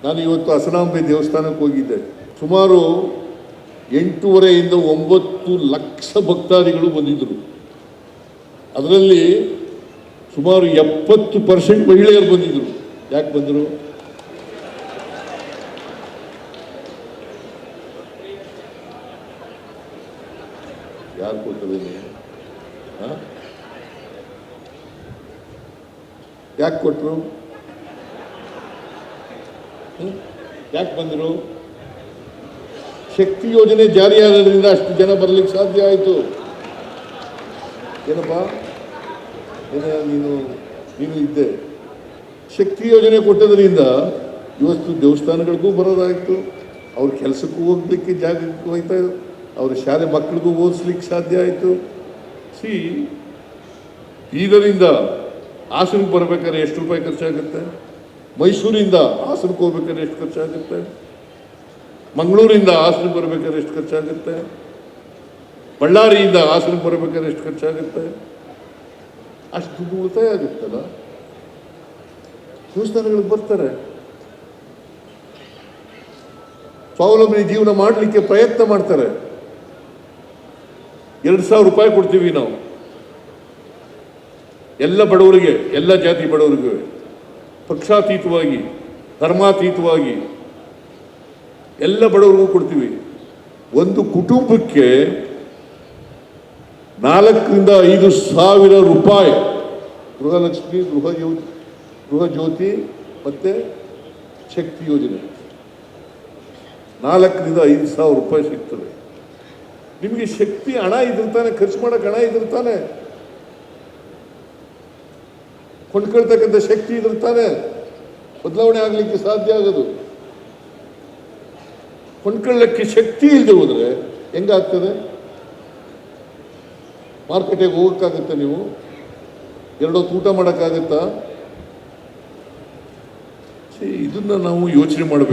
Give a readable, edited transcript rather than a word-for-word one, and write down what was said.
ನಾನು ಇವತ್ತು ಹಸನಾಂಬೆ ದೇವಸ್ಥಾನಕ್ಕೆ ಹೋಗಿದ್ದೆ. ಸುಮಾರು 8.5 ಇಂದ 9 ಲಕ್ಷ ಭಕ್ತಾದಿಗಳು ಬಂದಿದ್ದರು. ಅದರಲ್ಲಿ ಸುಮಾರು 70% ಮಹಿಳೆಯರು ಬಂದಿದ್ದರು. ಯಾಕೆ ಬಂದರು? ಯಾರು ಕೊಟ್ಟರು? ಯಾಕೆ ಕೊಟ್ಟರು? ಯಾಕೆ ಬಂದರು? ಶಕ್ತಿ ಯೋಜನೆ ಜಾರಿಯಾಗೋದ್ರಿಂದ ಅಷ್ಟು ಜನ ಬರಲಿಕ್ಕೆ ಸಾಧ್ಯ ಆಯಿತು. ಏನಪ್ಪ ನೀನು ಇದ್ದೆ. ಶಕ್ತಿ ಯೋಜನೆ ಕೊಟ್ಟದ್ರಿಂದ ಇವತ್ತು ದೇವಸ್ಥಾನಗಳಿಗೂ ಬರೋದಾಯಿತು, ಅವ್ರ ಕೆಲಸಕ್ಕೂ ಹೋಗ್ಲಿಕ್ಕೆ ಜಾಗಕ್ಕೆ ಹೋಯ್ತಾ, ಅವ್ರ ಶಾಲೆ ಮಕ್ಕಳಿಗೂ ಓದಿಸ್ಲಿಕ್ಕೆ ಸಾಧ್ಯ ಆಯಿತು. ಇದರಿಂದ ಹಾಸನಕ್ಕೆ ಬರಬೇಕಾದ್ರೆ ಎಷ್ಟು ರೂಪಾಯಿ ಖರ್ಚಾಗುತ್ತೆ? ಮೈಸೂರಿಂದ ಹಾಸನಕ್ಕೆ ಹೋಗ್ಬೇಕಾದ್ರೆ ಎಷ್ಟು ಖರ್ಚಾಗುತ್ತೆ? ಮಂಗಳೂರಿಂದ ಹಾಸನಕ್ಕೆ ಬರಬೇಕಾದ್ರೆ ಎಷ್ಟು ಖರ್ಚಾಗುತ್ತೆ? ಬಳ್ಳಾರಿಯಿಂದ ಹಾಸನಕ್ಕೆ ಬರಬೇಕಾದ್ರೆ ಎಷ್ಟು ಖರ್ಚಾಗುತ್ತೆ? ಅಷ್ಟು ದುಡ್ಡು ಉಳಿತಾಯ ಆಗುತ್ತಲ್ಲ. ದೇವಸ್ಥಾನಗಳಿಗೆ ಬರ್ತಾರೆ, ಸ್ವಾವಲಂಬಿ ಜೀವನ ಮಾಡಲಿಕ್ಕೆ ಪ್ರಯತ್ನ ಮಾಡ್ತಾರೆ. 2,000 ರೂಪಾಯಿ ಕೊಡ್ತೀವಿ ನಾವು ಎಲ್ಲ ಬಡವರಿಗೆ, ಎಲ್ಲ ಜಾತಿ ಬಡವರಿಗೆ, ಪಕ್ಷಾತೀತವಾಗಿ, ಧರ್ಮಾತೀತವಾಗಿ ಎಲ್ಲ ಬಡವರಿಗೂ ಕೊಡ್ತೀವಿ. ಒಂದು ಕುಟುಂಬಕ್ಕೆ 4,000 ರಿಂದ 5,000 ರೂಪಾಯಿ ಗೃಹಲಕ್ಷ್ಮಿ, ಗೃಹ ಜ್ಯೋತಿ ಮತ್ತು ಶಕ್ತಿ ಯೋಜನೆ 4,000 ರಿಂದ 5,000 ರೂಪಾಯಿ ಸಿಗ್ತದೆ. ನಿಮಗೆ ಶಕ್ತಿ ಹಣ ಇದಿರ್ತಾನೆ, ಖರ್ಚು ಮಾಡೋಕೆ ಹಣ ಇದಿರ್ತಾನೆ, ಕೊಂಡ್ಕೊಳ್ತಕ್ಕಂಥ ಶಕ್ತಿ ಇದಿರ್ತಾನೆ, ಬದಲಾವಣೆ ಆಗಲಿಕ್ಕೆ ಸಾಧ್ಯ ಆಗೋದು. ಕೊಂಡ್ಕೊಳ್ಳಕ್ಕೆ ಶಕ್ತಿ ಇಲ್ಲದೆ ಹೋದರೆ ಹೆಂಗಾಗ್ತದೆ? ಮಾರ್ಕೆಟಿಗೆ ಹೋಗೋಕ್ಕಾಗತ್ತೆ? ನೀವು 2 ಹೊತ್ತು ಊಟ ಮಾಡೋಕ್ಕಾಗತ್ತಾ? ಇದನ್ನು ನಾವು ಯೋಚನೆ ಮಾಡಬೇಕು.